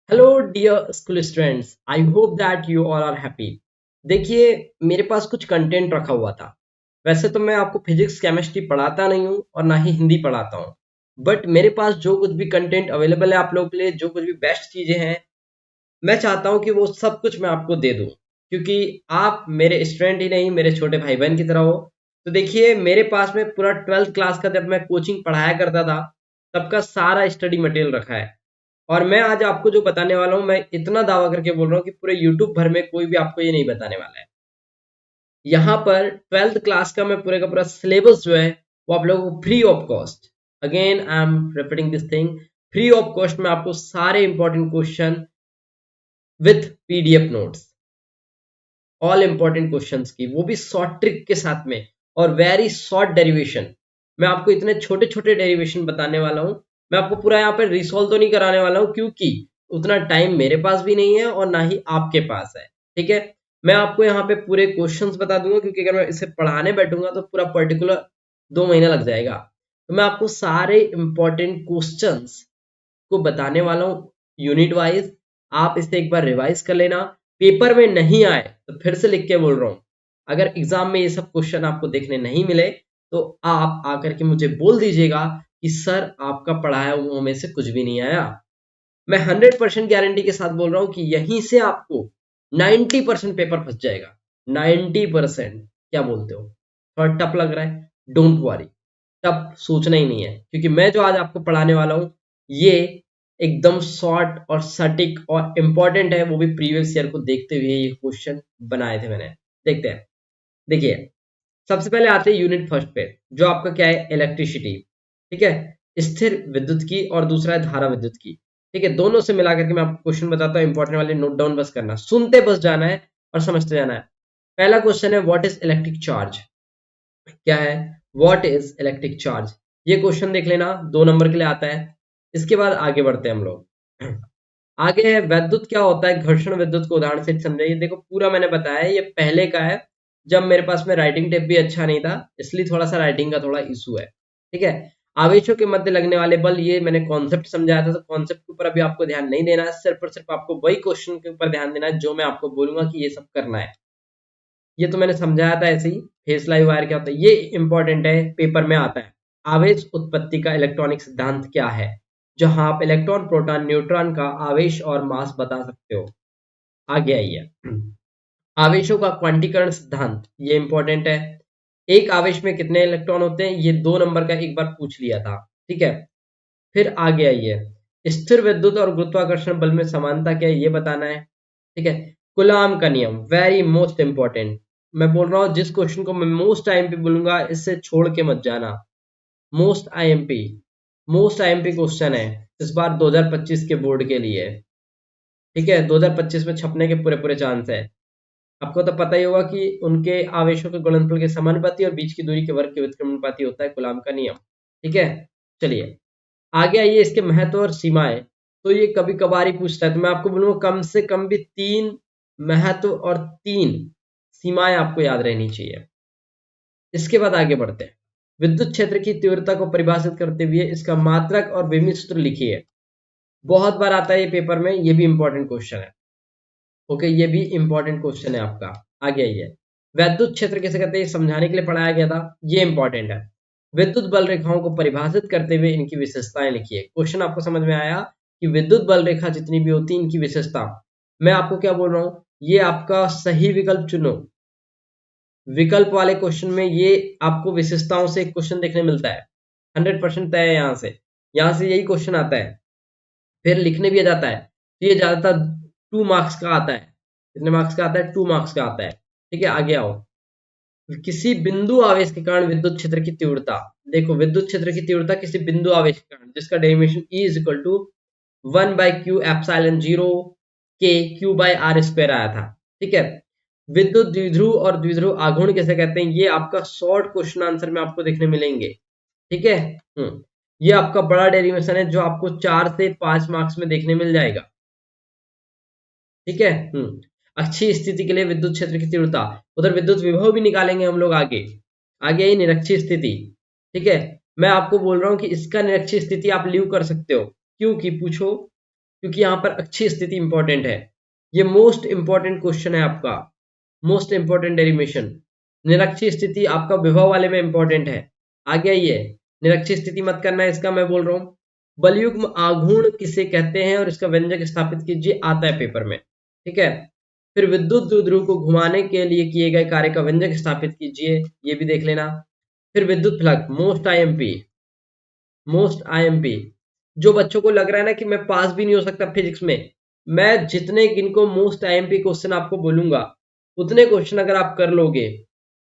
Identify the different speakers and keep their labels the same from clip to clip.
Speaker 1: Hello dear school students, I hope that you all are happy. देखिए, मेरे पास कुछ content रखा हुआ था। वैसे तो मैं आपको फिजिक्स केमिस्ट्री पढ़ाता नहीं हूँ और ना ही हिंदी पढ़ाता हूँ, बट मेरे पास जो कुछ भी कंटेंट अवेलेबल है आप लोगों के लिए, जो कुछ भी बेस्ट चीज़ें हैं, मैं चाहता हूँ कि वो सब कुछ मैं आपको दे दूँ, क्योंकि आप मेरे स्टूडेंट ही नहीं, मेरे छोटे भाई बहन की तरह हो। तो देखिए, मेरे पास में पूरा 12th क्लास का जब मैं कोचिंग पढ़ाया करता था, तब का सारा स्टडी मटेरियल रखा है। और मैं आज आपको जो बताने वाला हूँ, मैं इतना दावा करके बोल रहा हूँ कि पूरे यूट्यूब भर में कोई भी आपको ये नहीं बताने वाला है। यहाँ पर 12th क्लास का मैं पूरे का पूरा सिलेबस जो है वो आप लोगों को free of cost, again I am repeating this thing, free of cost में आपको सारे important question with PDF notes, all important questions की, वो भी शॉर्ट ट्रिक के साथ में, और वेरी शॉर्ट डेरिवेशन। मैं आपको इतने छोटे छोटे डेरिवेशन बताने वाला हूँ। मैं आपको पूरा यहाँ पे रिसॉल्व तो नहीं कराने वाला हूँ, क्योंकि उतना टाइम मेरे पास भी नहीं है और ना ही आपके पास है। ठीक है, मैं आपको यहाँ पे पूरे क्वेश्चंस बता दूंगा, क्योंकि अगर मैं इसे पढ़ाने बैठूंगा तो पूरा पर्टिकुलर 2 महीना लग जाएगा। तो मैं आपको सारे इंपॉर्टेंट क्वेश्चंस को बताने वाला हूँ यूनिट वाइज। आप इसे एक बार रिवाइज कर लेना। पेपर में नहीं आए तो फिर से लिख के बोल रहा हूँ, अगर एग्जाम में ये सब क्वेश्चन आपको देखने नहीं मिले तो आप आकर के मुझे बोल दीजिएगा कि सर आपका पढ़ाया हुआ में से कुछ भी नहीं आया। मैं 100% गारंटी के साथ बोल रहा हूँ कि यहीं से आपको 90% पेपर फंस जाएगा। 90%। क्या बोलते हो? थोड़ा टफ लग रहा है? डोंट वरी, टफ सोचना ही नहीं है, क्योंकि मैं जो आज आपको पढ़ाने वाला हूँ ये एकदम शॉर्ट और सटीक और इम्पोर्टेंट है, वो भी प्रीवियस ईयर को देखते हुए ये क्वेश्चन बनाए थे मैंने। देखते हैं। देखिए, सबसे पहले आते हैं यूनिट फर्स्ट पे, जो आपका क्या है, इलेक्ट्रिसिटी। ठीक है, स्थिर विद्युत की, और दूसरा है धारा विद्युत की। ठीक है, दोनों से मिला करके मैं आपको क्वेश्चन बताता हूँ, इंपॉर्टेंट वाले नोट डाउन बस करना, सुनते बस जाना है और समझते जाना है। पहला क्वेश्चन है, व्हाट इज इलेक्ट्रिक चार्ज। क्या है व्हाट इज इलेक्ट्रिक चार्ज? ये क्वेश्चन देख लेना, 2 नंबर के लिए आता है। इसके बाद आगे बढ़ते हैं हम लोग। आगे है विद्युत क्या होता है, घर्षण विद्युत को उदाहरण से समझाइए। देखो, पूरा मैंने बताया है, ये पहले का है, जब मेरे पास में राइटिंग टेप भी अच्छा नहीं था, इसलिए थोड़ा सा राइटिंग का थोड़ा इशू है। ठीक है, आवेशों के मध्य लगने वाले बल, ये मैंने कॉन्सेप्ट समझाया था, तो कॉन्सेप्ट के ऊपर अभी आपको ध्यान नहीं देना है, सिर्फ और सिर्फ आपको वही क्वेश्चन के ऊपर ध्यान देना है जो मैं आपको बोलूंगा कि ये सब करना है। ये तो मैंने समझाया था ऐसे ही। फेस लाइव वायर क्या होता है, ये इंपॉर्टेंट है, पेपर में आता है। आवेश उत्पत्ति का इलेक्ट्रॉनिक सिद्धांत क्या है, जहां आप इलेक्ट्रॉन प्रोटॉन न्यूट्रॉन का आवेश और मास बता सकते हो। आगे आइए, आवेशों का क्वांटीकरण सिद्धांत, ये इंपॉर्टेंट है। एक आवेश में कितने इलेक्ट्रॉन होते हैं, ये 2 नंबर का एक बार पूछ लिया था। ठीक है, फिर आगे आइए, स्थिर विद्युत और गुरुत्वाकर्षण बल में समानता क्या है, ये बताना है। ठीक है, कूलाम का नियम, वेरी मोस्ट इंपॉर्टेंट। मैं बोल रहा हूँ, जिस क्वेश्चन को मैं मोस्ट टाइम पे बोलूंगा, इससे छोड़ के मत जाना। Most IMP, most IMP question है इस बार 2025 के बोर्ड के लिए। ठीक है, 2025 में छपने के पूरे पूरे चांस है। आपको तो पता ही होगा कि उनके आवेशों के गुणनफल के समानुपाती और बीच की दूरी के वर्ग के व्युत्क्रमानुपाती होता है कूलाम का नियम। ठीक है, चलिए आगे आइए, इसके महत्व और सीमाएं। तो ये कभी कभार ही पूछता है, तो मैं आपको बोलूंगा कम से कम भी 3 महत्व और 3 सीमाएं आपको याद रहनी चाहिए। इसके बाद आगे बढ़ते हैं, विद्युत क्षेत्र की तीव्रता को परिभाषित करते हुए इसका मात्रक और विमित सूत्र लिखिए। बहुत बार आता है ये पेपर में, ये भी इंपॉर्टेंट क्वेश्चन है। ओके, ये भी इंपॉर्टेंट क्वेश्चन है आपका। आगे आइए, वैद्युत क्षेत्र किसे कहते हैं, ये समझाने के लिए पढ़ाया गया था, ये इंपॉर्टेंट है। विद्युत बल रेखाओं को परिभाषित करते हुए इनकी विशेषताएं लिखिए। क्वेश्चन आपको समझ में आया कि विद्युत बल रेखा जितनी भी होती है, इनकी विशेषता। मैं आपको क्या बोल रहा हूँ, ये आपका सही विकल्प चुनो। विकल्प वाले क्वेश्चन में ये आपको विशेषताओं से एक क्वेश्चन देखने मिलता है, 100% तय है। यहाँ से यही क्वेश्चन आता है, फिर लिखने भी आ जाता है। तो ये ज्यादातर 2 मार्क्स का आता है। कितने मार्क्स का आता है? 2 मार्क्स का आता है। ठीक है, आगे आओ, किसी बिंदु आवेश के कारण विद्युत क्षेत्र की तीव्रता। देखो, विद्युत क्षेत्र की तीव्रता किसी बिंदु आवेश के कारण, जिसका derivation E is equal to 1/q epsilon 0 के Q/r² आया था। ठीक है, विद्युत द्विध्रुव और द्विध्रुव आघूर्ण किसे कहते हैं, ये आपका शॉर्ट क्वेश्चन आंसर में आपको देखने मिलेंगे। ठीक है, ये आपका बड़ा डेरिवेशन है, जो आपको 4 से 5 मार्क्स में देखने मिल जाएगा। ठीक है, अच्छी स्थिति के लिए विद्युत क्षेत्र की तीव्रता, उधर विद्युत विभव भी निकालेंगे हम लोग आगे। आगे ही निरक्षीय स्थिति। ठीक है, मैं आपको बोल रहा हूँ कि इसका निरक्षीय स्थिति आप लीव कर सकते हो, क्योंकि पूछो क्योंकि यहाँ पर अच्छी स्थिति इंपॉर्टेंट है। ये मोस्ट इंपॉर्टेंट क्वेश्चन है आपका, मोस्ट इंपॉर्टेंट डेरिवेशन। निरक्षीय स्थिति आपका विभव वाले में इंपॉर्टेंट है। आगे आइए, निरक्षीय स्थिति मत करना है इसका, मैं बोल रहा हूँ। बलयुग्म आघूर्ण किसे कहते हैं और इसका व्यंजक स्थापित कीजिए, आता है पेपर में, ठीक है। फिर विद्युत द्विध्रुव को घुमाने के लिए किए गए कार्य का व्यंजक स्थापित कीजिए, ये भी देख लेना। फिर विद्युत flux, most IMP, most IMP. जो बच्चों को लग रहा है ना कि मैं पास भी नहीं हो सकता फिजिक्स में, मैं जितने इनको मोस्ट आईएमपी क्वेश्चन आपको बोलूंगा उतने क्वेश्चन अगर आप कर लोगे,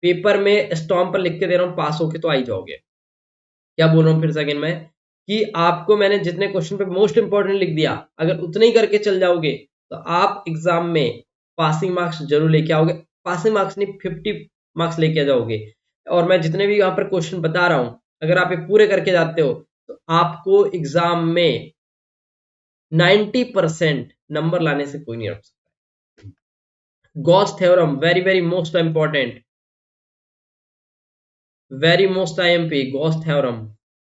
Speaker 1: पेपर में स्टॉम्प पर लिख के दे रहा हूँ, पास होके तो आ ही जाओगे। क्या बोल रहा हूँ फिर सेकंड में, कि आपको मैंने जितने क्वेश्चन पे मोस्ट इंपॉर्टेंट लिख दिया, अगर उतने ही करके चल जाओगे तो आप एग्जाम में पासिंग मार्क्स जरूर लेके आओगे। पासिंग मार्क्स नहीं, 50 मार्क्स लेके जाओगे। और मैं जितने भी यहाँ पर क्वेश्चन बता रहा हूँ, अगर आप ये पूरे करके जाते हो तो आपको एग्जाम में 90% नंबर लाने से कोई नहीं रोक सकता। Gauss theorem, very very most important, very most IMP, Gauss theorem,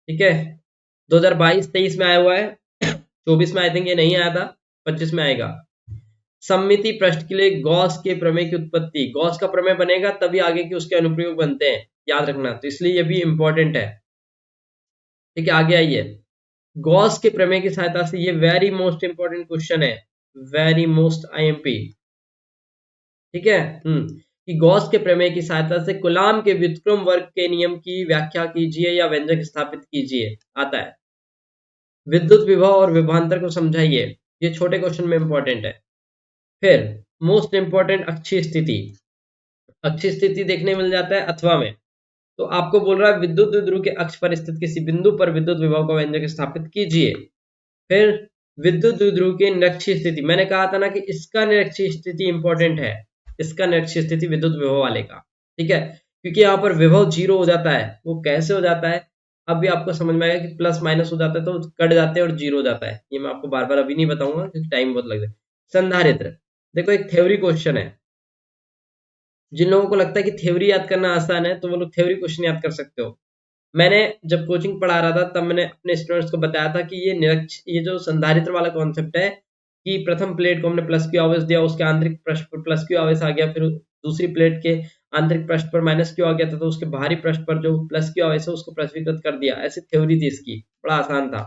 Speaker 1: ठीक है। 2022-23 में आया हुआ है, 24 में आई थिंक ये नहीं आया था, 25 में आएगा। सममिति पृष्ठ के लिए गॉस के प्रमेय की उत्पत्ति, गॉस का प्रमेय बनेगा तभी आगे के उसके अनुप्रयोग बनते हैं, याद रखना, तो इसलिए ये भी इंपॉर्टेंट है, ठीक है। आगे आइए, गॉस के प्रमेय की सहायता से, ये वेरी मोस्ट इंपॉर्टेंट क्वेश्चन है, वेरी मोस्ट आईएमपी, ठीक है। कि गॉस के प्रमेय की सहायता से कूलाम के व्युत्क्रम वर्ग के नियम की व्याख्या कीजिए या व्यंजक स्थापित कीजिए, आता है। विद्युत विभव और विभवांतर को समझाइए, ये छोटे क्वेश्चन में इंपॉर्टेंट है। फिर मोस्ट इंपॉर्टेंट अक्षीय स्थिति, अक्षीय स्थिति देखने मिल जाता है अथवा में। तो आपको बोल रहा है विद्युत द्विध्रुव के अक्ष पर स्थित किसी बिंदु पर विद्युत विभव का व्यंजक स्थापित कीजिए। फिर विद्युत द्विध्रुव की निरक्षीय स्थिति, मैंने कहा था ना कि इसका निरक्षीय स्थिति इंपॉर्टेंट है, इसका निरक्षीय स्थिति विद्युत विभव वाले का, ठीक है। क्योंकि यहाँ पर विभव 0 हो जाता है, वो कैसे हो जाता है अब भी आपको समझ में आएगा कि प्लस माइनस हो जाता है तो कट जाते हैं और 0 हो जाता है, ये मैं आपको बार बार अभी नहीं बताऊंगा क्योंकि टाइम बहुत लग जाए। संधारित्र, देखो एक थ्योरी क्वेश्चन है, जिन लोगों को लगता है कि थ्योरी याद करना आसान है तो वो लोग थ्योरी क्वेश्चन याद कर सकते हो। मैंने जब कोचिंग पढ़ा रहा था तब मैंने अपने स्टूडेंट्स को बताया था कि ये जो संधारित्र वाला कॉन्सेप्ट है, कि प्रथम प्लेट को हमने प्लस क्यू आवेश दिया, उसके आंतरिक पृष्ठ पर प्लस क्यू आवेश आ गया, फिर दूसरी प्लेट के आंतरिक पृष्ठ पर माइनस क्यू आ गया था, तो उसके बाहरी पृष्ठ पर जो प्लस क्यू आवेश है उसको पृथ्वीकृत कर दिया, ऐसी थ्योरी थी इसकी, बड़ा आसान था।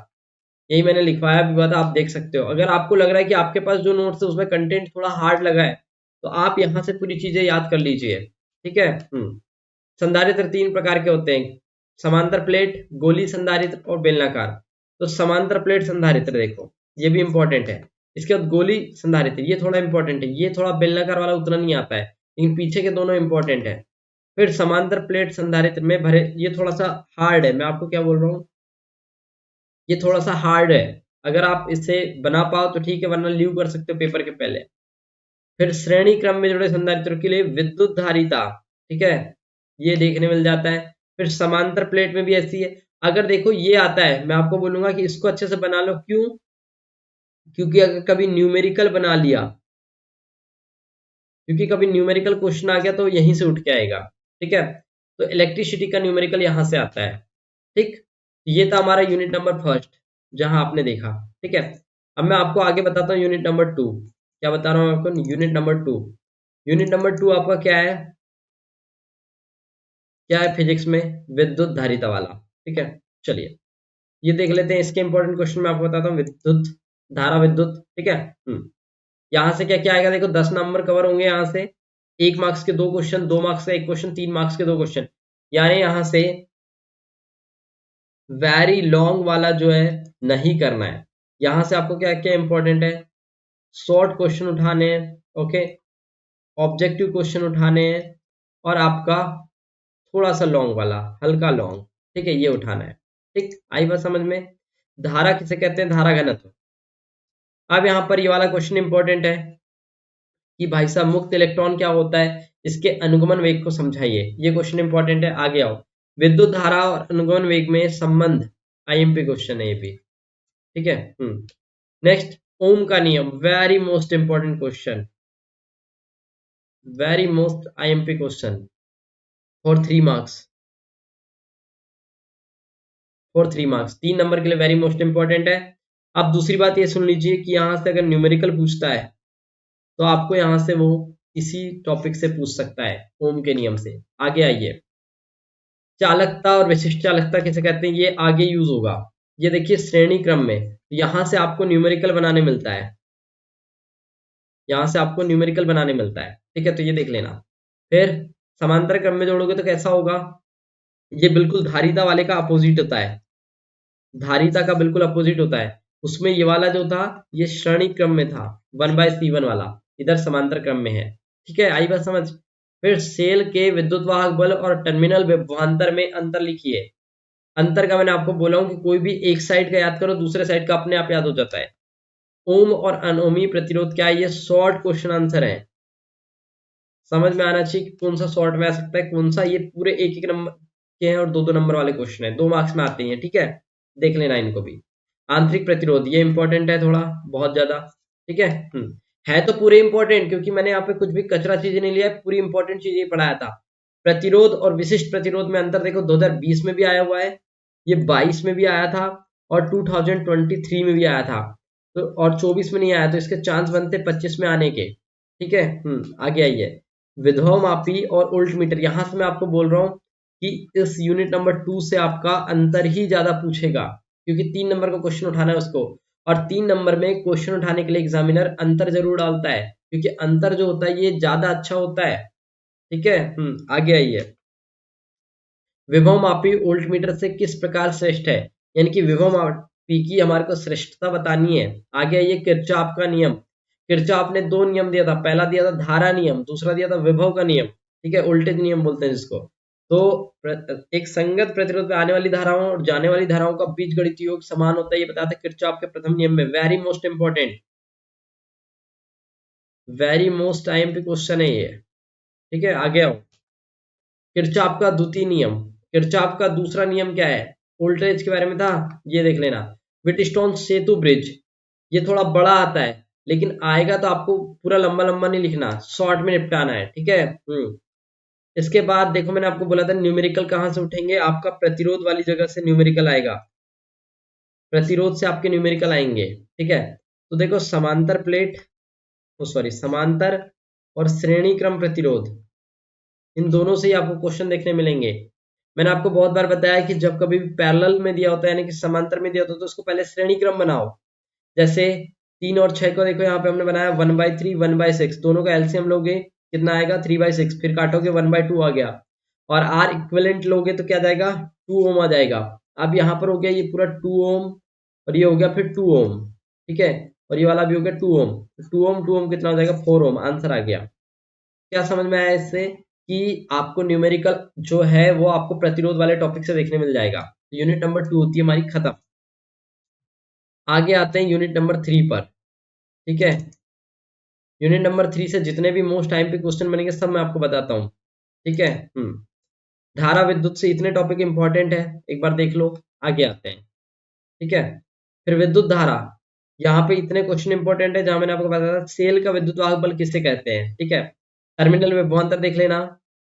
Speaker 1: यही मैंने लिखवाया भी हुआ था, आप देख सकते हो। अगर आपको लग रहा है कि आपके पास जो नोट्स है उसमें कंटेंट थोड़ा हार्ड लगा है तो आप यहाँ से पूरी चीजें याद कर लीजिए, ठीक है। संधारित्र 3 प्रकार के होते हैं, समांतर प्लेट, गोली संधारित्र और बेलनाकार। तो समांतर प्लेट संधारित्र देखो, ये भी इंपॉर्टेंट है। इसके बाद गोली संधारित्र, ये थोड़ा इंपॉर्टेंट है, ये थोड़ा बेलनाकार वाला उतना नहीं आता है, लेकिन पीछे के दोनों इंपॉर्टेंट है। फिर समांतर प्लेट संधारित्र में भरे, ये थोड़ा सा हार्ड है, मैं आपको क्या बोल रहा हूँ, ये थोड़ा सा हार्ड है। अगर आप इसे बना पाओ तो ठीक है, वरना लीव कर सकते हो पेपर के पहले। फिर श्रेणी क्रम में जुड़े संधारित्रों के लिए विद्युत धारिता, ठीक है, ये देखने मिल जाता है। फिर समांतर प्लेट में भी ऐसी है। अगर देखो ये आता है, मैं आपको बोलूंगा कि इसको अच्छे से बना लो, क्यों, क्योंकि अगर कभी न्यूमेरिकल बना लिया, क्योंकि कभी न्यूमेरिकल क्वेश्चन आ गया तो यहीं से उठ के आएगा, ठीक है। तो इलेक्ट्रिसिटी का न्यूमेरिकल यहां से आता है, ठीक। ये था हमारा यूनिट नंबर फर्स्ट, जहां आपने देखा, ठीक है। अब मैं आपको आगे बताता हूँ यूनिट नंबर 2, क्या बता रहा हूँ आपको, यूनिट नंबर 2। यूनिट नंबर 2 आपका क्या है, क्या है फिजिक्स में, विद्युत धारिता वाला, ठीक है। चलिए ये देख लेते हैं, इसके इंपॉर्टेंट क्वेश्चन मैं आपको बताता हूँ, विद्युत धारा, विद्युत, ठीक है। यहाँ से क्या क्या आएगा, देखो 10 नंबर कवर होंगे यहाँ से, 1 मार्क्स के 2 क्वेश्चन, 2 मार्क्स का 1 क्वेश्चन, 3 मार्क्स के 2 क्वेश्चन, यानी यहाँ से वेरी लॉन्ग वाला जो है नहीं करना है। यहाँ से आपको क्या क्या इंपॉर्टेंट है, शॉर्ट क्वेश्चन उठाने हैं, ओके, ऑब्जेक्टिव क्वेश्चन उठाने हैं, और आपका थोड़ा सा लॉन्ग वाला, हल्का लॉन्ग, ठीक है, ये उठाना है, ठीक। आई बात समझ में। धारा किसे कहते हैं, धारा घनत्व। अब यहाँ पर ये वाला क्वेश्चन इंपॉर्टेंट है कि भाई साहब मुक्त इलेक्ट्रॉन क्या होता है, इसके अनुगमन वेग को समझाइए, ये क्वेश्चन इंपॉर्टेंट है। आगे आओ, विद्युत धारा और अनुगमन वेग में संबंध, आईएमपी क्वेश्चन है ये भी, ठीक है। नेक्स्ट, ओम का नियम, very most important question, very most IMP question for 3 marks, for 3 marks, 3 number के लिए वेरी मोस्ट इंपॉर्टेंट है। अब दूसरी बात ये सुन लीजिए कि यहाँ से अगर न्यूमेरिकल पूछता है तो आपको यहाँ से वो इसी टॉपिक से पूछ सकता है, ओम के नियम से। आगे आइए, चालकता और विशिष्ट चालकता किसे कहते हैं, ये आगे यूज होगा। ये देखिए श्रेणी क्रम में यहां से आपको न्यूमेरिकल बनाने मिलता है, यहां से आपको न्यूमेरिकल बनाने मिलता है, ठीक है, तो ये देख लेना। फिर समांतर क्रम में जोड़ोगे तो कैसा होगा, ये बिल्कुल धारिता वाले का अपोजिट होता है, धारिता का बिल्कुल अपोजिट होता है। उसमें ये वाला जो था ये श्रेणी क्रम में था, 1/C1 वाला, इधर समांतर क्रम में है, ठीक है, आई बात समझ। फिर सेल के विद्युत वाहक बल और टर्मिनल विभवांतर में अंतर लिखिए। अंतर का मैंने आपको बोला हूं कि कोई भी एक साइड का याद करो, दूसरे साइड का अपने आप याद हो जाता है। ओम और अनोमी प्रतिरोध क्या है, ये शॉर्ट क्वेश्चन आंसर है, समझ में आना चाहिए कि कौन सा शॉर्ट में आ सकता है कौन सा, ये पूरे एक एक नंबर के हैं और दो दो नंबर वाले क्वेश्चन है, 2 मार्क्स में आते हैं, ठीक है, देख लेना इनको भी। आंतरिक प्रतिरोध ये इंपॉर्टेंट है थोड़ा बहुत ज्यादा, ठीक है। है तो पूरे इंपॉर्टेंट, क्योंकि मैंने यहाँ पे कुछ भी कचरा चीजें नहीं लिया है, पूरी इंपॉर्टेंट चीजें पढ़ाया था। प्रतिरोध और विशिष्ट प्रतिरोध में अंतर देखो, 2020 में भी आया हुआ है, ये 22 में भी आया था और 2023 में भी आया था, तो और 24 में नहीं आया, तो इसके चांस बनते 25 में आने के, ठीक है। आगे आइए, विभव मापी और उल्ट मीटर, यहां से मैं आपको बोल रहा हूँ कि इस यूनिट नंबर 2 से आपका अंतर ही ज्यादा पूछेगा, क्योंकि 3 नंबर का क्वेश्चन उठाना है उसको, और 3 नंबर में क्वेश्चन उठाने के लिए एग्जामिनर अंतर जरूर डालता है, क्योंकि अंतर जो होता है ये ज्यादा अच्छा होता है, ठीक है। आगे आइए, विभव मापी उल्ट मीटर से किस प्रकार श्रेष्ठ है, यानी कि विभव मापी की हमारे को श्रेष्ठता बतानी है। आगे आइए, किरचॉफ का नियम, किरचॉफ ने 2 नियम दिया था, पहला दिया था धारा नियम, दूसरा दिया था विभव का नियम, ठीक है, वोल्टेज नियम बोलते हैं जिसको। तो एक संगत प्रतिरोध में आने वाली धाराओं और जाने वाली धाराओं का बीजगणितीय योग समान होता है, ये बताते किरचॉफ के प्रथम नियम में, very most important, very most time पे क्वेश्चन है ये, ठीक है। आगे आओ, किरचॉफ का द्वितीय नियम, किरचॉफ का दूसरा नियम क्या है, वोल्टेज के बारे में था, ये देख लेना। व्हिटस्टोन सेतु ब्रिज, ये थोड़ा बड़ा आता है, लेकिन आएगा तो आपको पूरा लंबा लंबा नहीं लिखना, शॉर्ट में निपटाना है, ठीक है। इसके बाद देखो मैंने आपको बोला था न्यूमेरिकल कहाँ से उठेंगे, आपका प्रतिरोध वाली जगह से न्यूमेरिकल आएगा, प्रतिरोध से आपके न्यूमेरिकल आएंगे, ठीक है। तो देखो समांतर प्लेट, सॉरी समांतर और श्रेणी क्रम प्रतिरोध, इन दोनों से ही आपको क्वेश्चन देखने मिलेंगे। मैंने आपको बहुत बार बताया कि जब कभी भी पैरेलल में दिया होता है, यानी कि समांतर में दिया होता है, तो उसको पहले श्रेणी क्रम बनाओ। जैसे 3 और 6 को देखो, यहाँ पे हमने बनाया 1/3 1/6, दोनों का एलसीएम लोगे कितना आएगा 3/6, फिर काटोगे 1/2 आ गया, और आर इक्विवेलेंट लोगे तो क्या जाएगा 2 ओम आ जाएगा। अब यहाँ पर हो गया ये पूरा 2 ओम, और ये हो गया फिर 2 ओम, ठीक है, और ये वाला भी हो गया 2 ओम, 2 ओम कितना हो जाएगा 4 ओम, आंसर आ गया। क्या समझ में आया इससे कि आपको न्यूमेरिकल जो है वो आपको प्रतिरोध वाले टॉपिक से देखने मिल जाएगा। यूनिट नंबर 2 होती है हमारी खत्म। आगे आते हैं यूनिट नंबर 3 पर, ठीक है। यूनिट नंबर 3 से जितने भी मोस्ट टाइम पे क्वेश्चन बनेंगे सब मैं आपको बताता हूँ, ठीक है। धारा विद्युत से इतने टॉपिक इंपॉर्टेंट है, एक बार देख लो। आगे आते हैं, ठीक है। फिर विद्युत धारा, यहाँ पे इतने क्वेश्चन इंपॉर्टेंट है, जहां मैंने आपको बताया था सेल का विद्युत वाहक बल किससे कहते हैं, ठीक है। टर्मिनल विभवांतर देख लेना,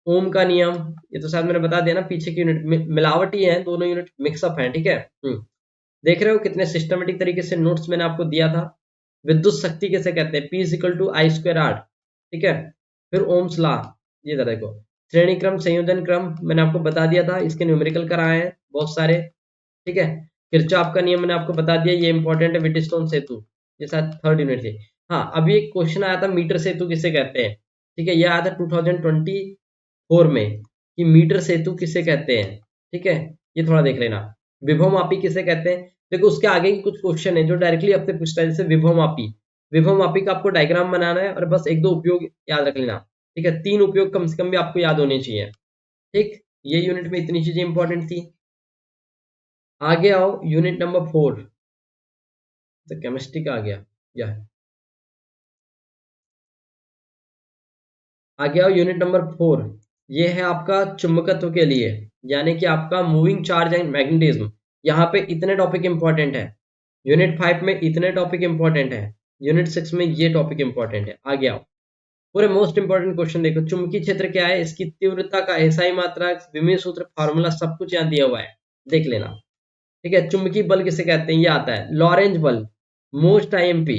Speaker 1: ओम का नियम, ये तो शायद मैंने बता दिया ना, पीछे की यूनिट मिलावटी है, दोनों यूनिट मिक्सअप है, ठीक है। देख रहे हो कितने सिस्टमेटिक तरीके से नोट्स मैंने आपको दिया था। विद्युत शक्ति किसे कहते हैं, P=I²R, ठीक है। फिर ओम्स लॉ, ये जरा देखो, श्रेणी क्रम संयोजन क्रम मैंने आपको बता दिया था, इसके न्यूमेरिकल कराए हैं बहुत सारे, ठीक है। किरचॉफ का नियम मैंने आपको बता दिया, ये इंपॉर्टेंट है, व्हिटस्टोन सेतु, ये शायद 3rd यूनिट थी। हाँ, अभी एक क्वेश्चन आया था मीटर सेतु किसे कहते हैं, ठीक है, ये आया था 2024 में कि मीटर सेतु किसे कहते हैं, ठीक है, ये थोड़ा देख लेना। विभव मापी किसे कहते हैं, देखो उसके आगे की कुछ क्वेश्चन है जो डायरेक्टली आपसे पूछता है, जैसे विभव मापी, विभव मापी का आपको डायग्राम बनाना है और बस 1-2 उपयोग याद रख लेना, ठीक है, 3 उपयोग कम से कम भी आपको याद होने चाहिए, ठीक। ये यूनिट में इतनी चीजें इंपॉर्टेंट थी। आगे आओ यूनिट नंबर 4, तो केमिस्ट्री का आ गया, या आगे आओ यूनिट नंबर 4, ये है आपका चुंबकत्व के लिए, यानी कि आपका मूविंग चार्ज एंड मैग्नेटिज्म, यहाँ पे इतने टॉपिक इंपॉर्टेंट है। यूनिट 5 में इतने टॉपिक इंपॉर्टेंट है, यूनिट 6 में ये टॉपिक इंपॉर्टेंट है। आगे आओ, पूरे मोस्ट इंपॉर्टेंट क्वेश्चन देखो, चुंबकीय क्षेत्र क्या है, इसकी तीव्रता का एसआई मात्रा, विमीय सूत्र, फार्मूला सब कुछ यहाँ दिया हुआ है, देख लेना, ठीक है। चुंबकीय बल किसे कहते हैं, ये आता है, लॉरेंज बल, मोस्ट आईएमपी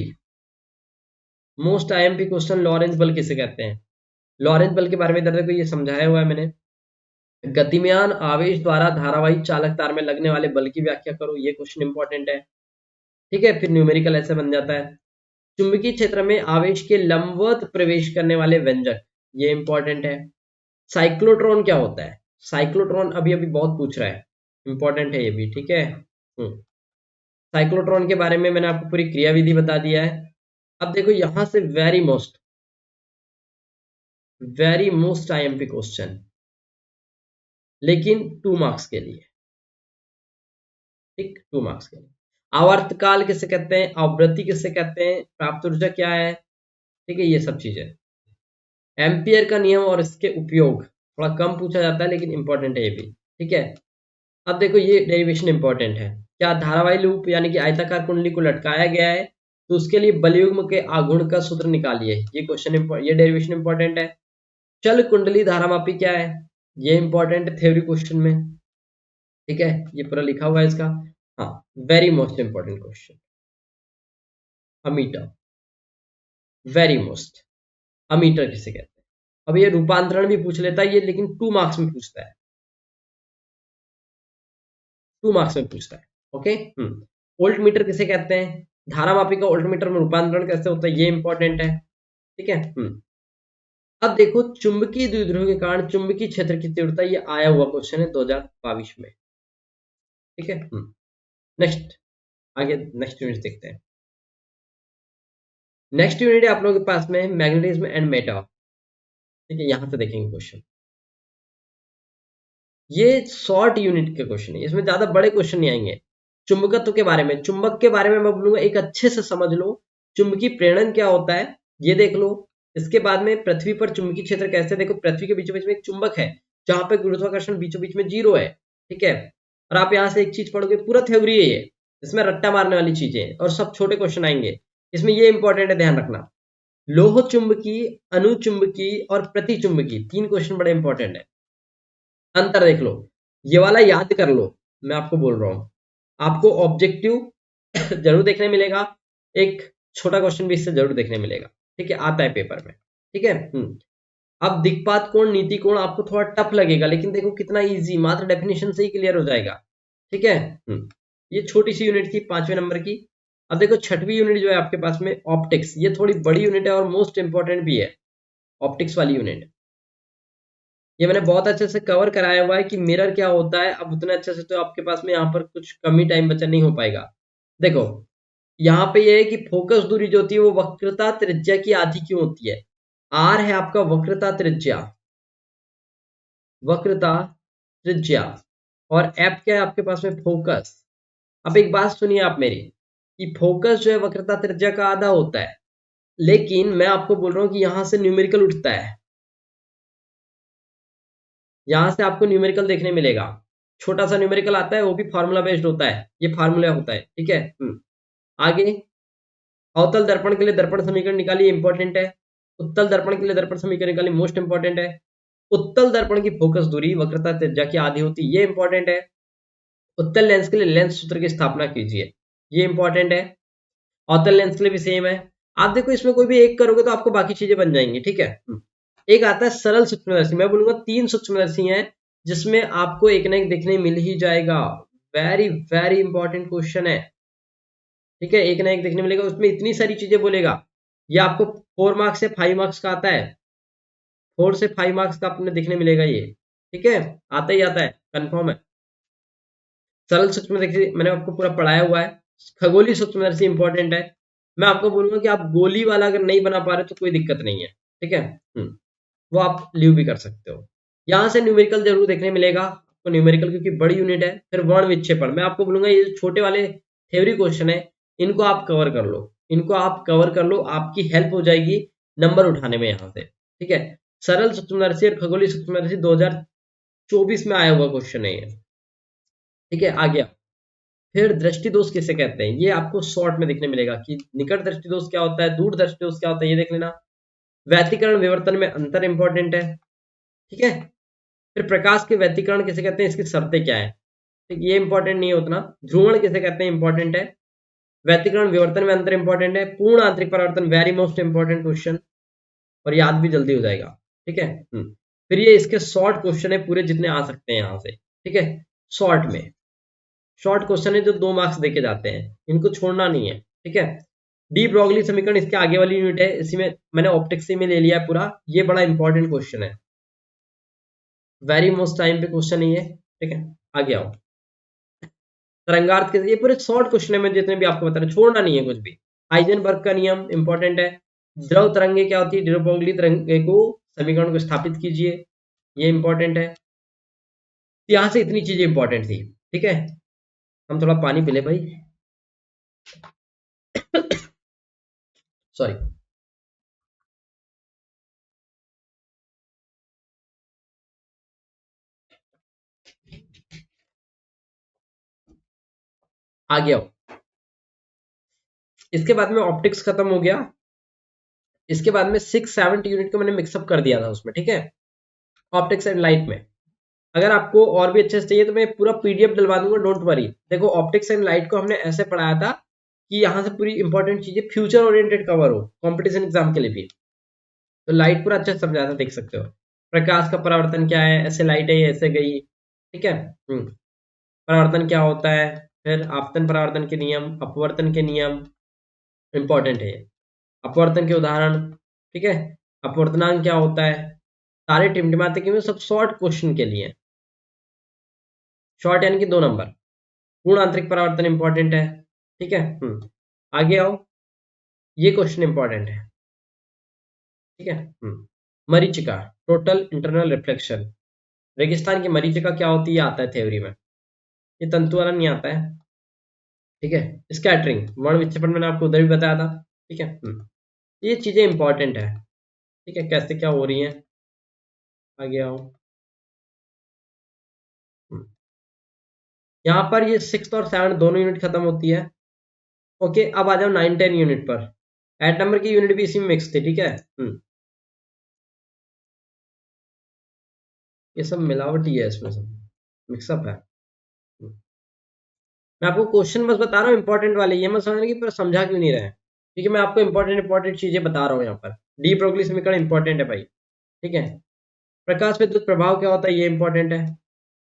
Speaker 1: क्वेश्चन लॉरेंस बल किसे कहते हैं? लॉरेंस बल के बारे में इधर को ये समझाया हुआ है मैंने। गतिमान आवेश द्वारा धारावाही चालक तार में लगने वाले बल की व्याख्या करो, ये क्वेश्चन इंपॉर्टेंट है। ठीक है, फिर न्यूमेरिकल ऐसे बन जाता है। चुंबकीय क्षेत्र में आवेश के लंबवत प्रवेश करने वाले व्यंजक, ये इंपॉर्टेंट है। साइक्लोट्रॉन क्या होता है? साइक्लोट्रॉन अभी अभी बहुत पूछ रहा है, इंपॉर्टेंट है ये भी। ठीक है, साइक्लोट्रॉन के बारे में मैंने आपको पूरी क्रियाविधि बता दिया है। अब देखो यहां से वेरी मोस्ट आईएमपी क्वेश्चन, लेकिन 2 मार्क्स के लिए। ठीक, 2 मार्क्स के लिए। आवर्तकाल किसे कहते हैं? आवृत्ति किसे कहते हैं? प्राप्त ऊर्जा क्या है? ठीक है, ये सब चीजें। एम्पियर का नियम और इसके उपयोग थोड़ा कम पूछा जाता है, लेकिन इंपॉर्टेंट है ये भी। ठीक है, अब देखो ये डेरिवेशन इंपॉर्टेंट है। क्या धारावाही लूप यानी कि आयताकार कुंडली को लटकाया गया है तो उसके लिए बलयुग्म के आघूर्ण का सूत्र निकालिए, ये क्वेश्चन ये डेरिवेशन इंपॉर्टेंट है। चल कुंडली धारामापी क्या है? ये इंपॉर्टेंट है थ्योरी क्वेश्चन में। ठीक है, ये पूरा लिखा हुआ है इसका। हाँ, very most important question. Ammeter, very most. Ammeter किसे कहते हैं? अब ये रूपांतरण भी पूछ लेता है ये, लेकिन 2 मार्क्स में पूछता है। 2 मार्क्स में पूछता है। ओके। वोल्ट मीटर किसे कहते हैं? धारामापी का वोल्ट मीटर में रूपांतरण कैसे होता है, ये इंपॉर्टेंट है। ठीक है। अब देखो चुंबकीय द्विध्रुव के कारण चुंबकीय क्षेत्र की तीव्रता, ये आया हुआ क्वेश्चन है 2022 में। ठीक है। नेक्स्ट, आगे नेक्स्ट यूनिट देखते हैं। नेक्स्ट यूनिट है आप लोगों के पास में मैग्नेटिज्म एंड मेटा। ठीक है, यहां से देखेंगे क्वेश्चन। ये शॉर्ट यूनिट के क्वेश्चन है, इसमें ज्यादा बड़े क्वेश्चन नहीं आएंगे। चुंबकत्व के बारे में, चुंबक के बारे में मैं बोलूंगा एक अच्छे से समझ लो। चुंबकीय प्रेरण क्या होता है ये देख लो। इसके बाद में पृथ्वी पर चुंबकीय क्षेत्र कैसे, देखो पृथ्वी के बीचों बीच में एक चुंबक है जहां पे गुरुत्वाकर्षण बीचों बीच में 0 है। ठीक है, और आप यहाँ से एक चीज पढ़ोगे, पूरा थ्योरी है ये, इसमें रट्टा मारने वाली चीजें और सब छोटे क्वेश्चन आएंगे इसमें, ये इंपॉर्टेंट है ध्यान रखना। लोह चुंबकीय, अनुचुंबकीय और प्रतिचुंबकीय, 3 क्वेश्चन बड़े इंपॉर्टेंट है। अंतर देख लो, ये वाला याद कर लो, मैं आपको बोल रहा हूं। आपको ऑब्जेक्टिव जरूर देखने मिलेगा, एक छोटा क्वेश्चन भी इससे जरूर देखने मिलेगा। ठीक है, आता है पेपर में। ठीक है। अब दिक्पात कोण, नीति कोण आपको थोड़ा टफ लगेगा, लेकिन देखो कितना इजी, मात्र डेफिनेशन से ही क्लियर हो जाएगा। ठीक है। ये छोटी सी यूनिट थी 5वें नंबर की। अब देखो 6वीं यूनिट जो है आपके पास में ऑप्टिक्स, ये थोड़ी बड़ी यूनिट है और मोस्ट इंपॉर्टेंट भी है, ऑप्टिक्स वाली यूनिट। ये मैंने बहुत अच्छे से कवर कराया हुआ है कि मिरर क्या होता है। अब उतने अच्छे से तो आपके पास में यहाँ पर कुछ कम ही टाइम बचा नहीं हो पाएगा। देखो यहाँ पे ये है कि फोकस दूरी जो होती है वो वक्रता त्रिज्या की आधी क्यों होती है? आर है आपका वक्रता त्रिज्या, वक्रता त्रिज्या, और एफ क्या है आपके पास में? फोकस। अब एक बात सुनिए आप मेरी, कि फोकस जो है वक्रता त्रिज्या का आधा होता है, लेकिन मैं आपको बोल रहा हूँ कि यहां से न्यूमेरिकल उठता है, यहां से आपको न्यूमेरिकल देखने मिलेगा। छोटा सा न्यूमेरिकल आता है, वो भी फार्मूला बेस्ड होता है, ये फार्मूला होता है। ठीक है। आगे, अवतल दर्पण के लिए दर्पण समीकरण निकालिए, इंपॉर्टेंट है। उत्तल दर्पण के लिए दर्पण समीकरण निकालिए, मोस्ट इंपॉर्टेंट है। उत्तल दर्पण की फोकस दूरी वक्रता त्रिज्या की आधी होती है, ये इंपॉर्टेंट है। उत्तल लेंस के लिए लेंस सूत्र की स्थापना कीजिए, ये इंपॉर्टेंट है। अवतल लेंस के लिए भी सेम है। आप देखो इसमें कोई भी एक करोगे तो आपको बाकी चीजें बन जाएंगी। ठीक है। एक आता है सरल सूक्ष्मदर्शी, मैं बोलूंगा 3 सूक्ष्मदर्शी हैं जिसमें आपको एक ना एक देखने मिल ही जाएगा। वेरी वेरी इंपॉर्टेंट क्वेश्चन है। ठीक है, एक ना एक देखने मिलेगा, उसमें इतनी सारी चीजें बोलेगा। ये आपको 4 मार्क्स से 5 मार्क्स का आता है, 4 से 5 मार्क्स का आपने देखने मिलेगा ये। ठीक है, आता ही आता है, कंफर्म है। सरल सूक्ष्मदर्शी मैंने आपको पूरा पढ़ाया हुआ है। खगोलीय सूक्ष्मदर्शी इंपॉर्टेंट है। मैं आपको बोलूंगा कि आप गोली वाला अगर नहीं बना पा रहे तो कोई दिक्कत नहीं है। ठीक है। वो आप लीव भी कर सकते हो। यहाँ से न्यूमेरिकल जरूर देखने मिलेगा आपको, न्यूमेरिकल क्योंकि बड़ी यूनिट है। फिर वर्ण विक्षेपण, मैं आपको बोलूंगा ये जो छोटे वाले थ्योरी क्वेश्चन है इनको आप कवर कर लो, इनको आप कवर कर लो, आपकी हेल्प हो जाएगी नंबर उठाने में यहाँ से। ठीक है, सरल सूक्ष्मदर्शी और खगोलीय सूक्ष्मदर्शी 2024 में आया हुआ क्वेश्चन है ये। ठीक है, आ गया। फिर दृष्टि दोष किसे कहते हैं, ये आपको शॉर्ट में देखने मिलेगा कि निकट दृष्टि दोष क्या होता है, दूर दृष्टि दोष क्या होता है, ये देख लेना। व्यतिकरण विवर्तन में अंतर इंपॉर्टेंट है। ठीक है, फिर प्रकाश के व्यतिकरण किसे कहते हैं, इसकी शर्तें क्या है, ठीक, ये इंपॉर्टेंट नहीं है उतना। ध्रुवण किसे कहते हैं, इंपॉर्टेंट है। व्यतिकरण विवर्तन में अंतर इंपॉर्टेंट है। पूर्ण आंतरिक परावर्तन वेरी मोस्ट इंपॉर्टेंट क्वेश्चन, और याद भी जल्दी हो जाएगा। ठीक है। फिर ये इसके शॉर्ट क्वेश्चन है पूरे जितने आ सकते हैं यहाँ से। ठीक है, शॉर्ट में शॉर्ट क्वेश्चन है जो 2 मार्क्स देके जाते हैं, इनको छोड़ना नहीं है। ठीक है। डी ब्रॉगली समीकरण इसके आगे वाली यूनिट है, इसी में मैंने ऑप्टिक्स में ले लिया है पूरा। ये बड़ा इंपॉर्टेंट क्वेश्चन है, वेरी मोस्ट टाइम पे क्वेश्चन ही है। ठीक है, आगे आओ। तरंगार्थ के ये पूरे शॉर्ट क्वेश्चन है, मैं जितने भी आपको बता रहा हूं, छोड़ना नहीं है कुछ भी। हाइजेनबर्ग का नियम इंपॉर्टेंट है। द्रव तरंगे क्या होती है, डी ब्रॉगली तरंगे को समीकरण को स्थापित कीजिए, ये इंपॉर्टेंट है। यहाँ से इतनी चीजें इंपॉर्टेंट थी। ठीक है, हम थोड़ा पानी पी ले भाई। सॉरी। आ गया। इसके बाद में ऑप्टिक्स खत्म हो गया। इसके बाद में 6-7 यूनिट को मैंने मिक्सअप कर दिया था उसमें। ठीक है, ऑप्टिक्स एंड लाइट में। अगर आपको और भी अच्छे से चाहिए तो मैं पूरा पीडीएफ डलवा दूंगा, डोंट वरी। देखो, ऑप्टिक्स एंड लाइट को हमने ऐसे पढ़ाया था कि यहाँ से पूरी इंपॉर्टेंट चीजें फ्यूचर ओरिएंटेड कवर हो, कंपटीशन एग्जाम के लिए भी। तो लाइट पूरा अच्छे से समझाया था, देख सकते हो। प्रकाश का परावर्तन क्या है, ऐसे लाइट है, ऐसे गई। ठीक है। परावर्तन क्या होता है, फिर आपतन परावर्तन के नियम, अपवर्तन के नियम, इंपॉर्टेंट है। अपवर्तन के उदाहरण। ठीक है, अपवर्तनांक क्या होता है, सारे टिमटिमाते के में सब शॉर्ट क्वेश्चन के लिए। शॉर्ट यानी कि 2 नंबर। पूर्ण आंतरिक परावर्तन इंपॉर्टेंट है। ठीक है। आगे आओ, ये क्वेश्चन इंपॉर्टेंट है। ठीक है। मरीचिका, टोटल इंटरनल रिफ्लेक्शन। रेगिस्तान की मरीचिका क्या होती है, आता है थ्योरी में। ये तंतु वाला नहीं आता है। ठीक है। स्कैटरिंग, वर्ण विक्षेपण मैंने आपको उधर भी बताया था। ठीक है। ये चीजें इंपॉर्टेंट है। ठीक है, कैसे क्या हो रही है। आगे आओ। यहाँ पर ये 6 और 7 दोनों यूनिट खत्म होती है। ओके, अब आ जाओ 9-10 यूनिट पर। एट नंबर की यूनिट भी इसी में मिक्स थी। ठीक है। ये सब मिलावटी है, इसमें सब मिक्सअप है। मैं आपको क्वेश्चन बस बता रहा हूँ इंपॉर्टेंट वाले, ये मत समझना कि पर समझा क्यों नहीं रहे हैं। ठीक है, मैं आपको इंपॉर्टेंट चीजें बता रहा हूँ यहाँ पर। डी ब्रोगली समीकरण इंपॉर्टेंट है भाई। ठीक है। प्रकाश विद्युत प्रभाव क्या होता है, ये इंपॉर्टेंट है।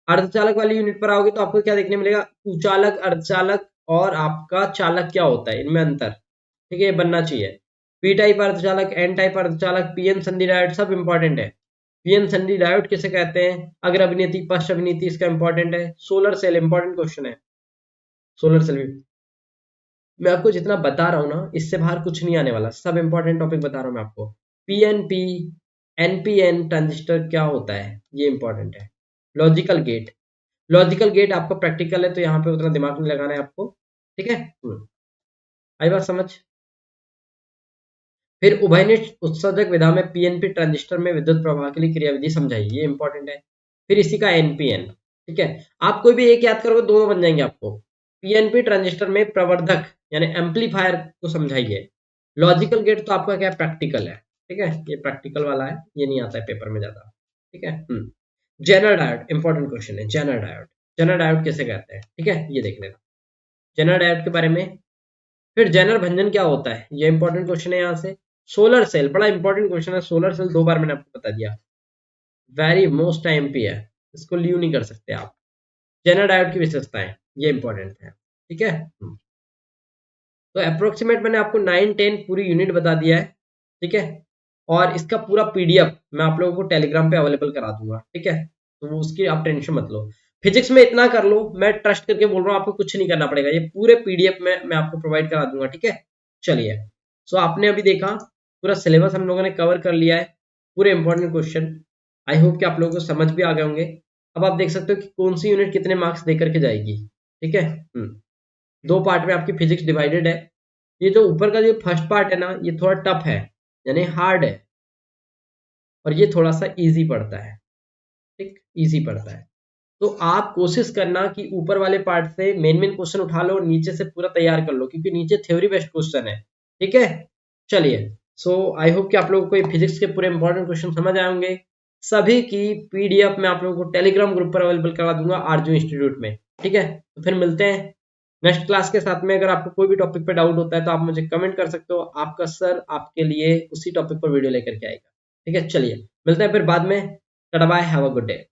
Speaker 1: अर्धचालक वाली यूनिट पर आओगे तो आपको क्या देखने मिलेगा, कुचालक, अर्धचालक और आपका चालक क्या होता है, इनमें अंतर। ठीक है, ये बनना चाहिए। पी टाइप अर्धचालक, एन टाइप अर्धचालक, पीएन संधि डायोड, सब इंपॉर्टेंट है। पीएन संधि डायोड किसे कहते हैं, अग्र अभिनीति, पश्च अभिनीति, इसका इंपॉर्टेंट है। सोलर सेल इंपॉर्टेंट क्वेश्चन है। सोलर सेल भी मैं आपको जितना बता रहा हूँ ना, इससे बाहर कुछ नहीं आने वाला, सब इंपॉर्टेंट टॉपिक बता रहा हूँ मैं आपको। पीएनपी, एनपीएन ट्रांजिस्टर क्या होता है, ये इंपॉर्टेंट है। लॉजिकल गेट, लॉजिकल गेट आपका प्रैक्टिकल है तो यहाँ पे उतना दिमाग नहीं लगाना है आपको। ठीक है। आई बात समझ। फिर उभयनिष्ठ उत्सर्जक विधा में पीएनपी ट्रांजिस्टर में विद्युत प्रवाह के लिए क्रियाविधि समझाई, ये इंपॉर्टेंट है। फिर इसी का एनपीएन। ठीक है, आप कोई भी एक याद करोगे, दोनों बन जाएंगे आपको। पीएनपी ट्रांजिस्टर में प्रवर्धक यानी एम्पलीफायर को समझाइए। लॉजिकल गेट तो आपका क्या प्रैक्टिकल है। ठीक है, ये प्रैक्टिकल वाला है, ये नहीं आता है पेपर में ज्यादा। ठीक है। जेनर डायोड इंपॉर्टेंट क्वेश्चन है। जेनर डायोड, जेनर डायोड किसे कहते हैं, ठीक है, ये देख लेना जेनर डायोड के बारे में। फिर जेनर भंजन क्या होता है, ये इंपॉर्टेंट क्वेश्चन है यहाँ से। सोलर सेल बड़ा इंपॉर्टेंट क्वेश्चन है। सोलर सेल 2 बार मैंने आपको बता दिया, वेरी मोस्ट टाइम पे है, इसको लीव नहीं कर सकते आप। जेनर डायोड की विशेषताएं, ये इंपॉर्टेंट है। ठीक है। तो अप्रोक्सीमेट मैंने आपको 9-10 पूरी यूनिट बता दिया है। ठीक है, और इसका पूरा पीडीएफ मैं आप लोगों को टेलीग्राम पे अवेलेबल करा दूंगा। ठीक है, तो उसकी आप टेंशन मत लो। फिजिक्स में इतना कर लो, मैं ट्रस्ट करके बोल रहा हूँ, आपको कुछ नहीं करना पड़ेगा, ये पूरे पीडीएफ में मैं आपको प्रोवाइड करा दूंगा। ठीक है, चलिए। सो आपने अभी देखा पूरा सिलेबस हम लोगों ने कवर कर लिया है, पूरे इंपॉर्टेंट क्वेश्चन। आई होप कि आप लोगों को समझ भी आ गए होंगे। अब आप देख सकते हो कि कौन सी यूनिट कितने मार्क्स दे करके जाएगी। ठीक है। 2 पार्ट में आपकी फिजिक्स डिवाइडेड है। ये जो ऊपर का जो फर्स्ट पार्ट है ना, ये थोड़ा टफ है, यानी हार्ड है, और ये थोड़ा सा इजी पड़ता है। ठीक, इजी पड़ता है। तो आप कोशिश करना कि ऊपर वाले पार्ट से मेन मेन क्वेश्चन उठा लो, नीचे से पूरा तैयार कर लो, क्योंकि नीचे थ्योरी बेस्ड क्वेश्चन है। ठीक है, चलिए। सो आई होप कि आप लोगों को ये फिजिक्स के पूरे इंपॉर्टेंट क्वेश्चन समझ आए होंगे। सभी की पीडीएफ मैं आप लोगों को टेलीग्राम ग्रुप पर अवेलेबल करा दूंगा, आरजू इंस्टीट्यूट में। ठीक है, तो फिर मिलते हैं। नेक्स्ट क्लास के साथ में अगर आपको कोई भी टॉपिक पे डाउट होता है तो आप मुझे कमेंट कर सकते हो, आपका सर आपके लिए उसी टॉपिक पर वीडियो लेकर के आएगा। ठीक है, चलिए मिलते हैं फिर बाद में। Tata bye, have a good day.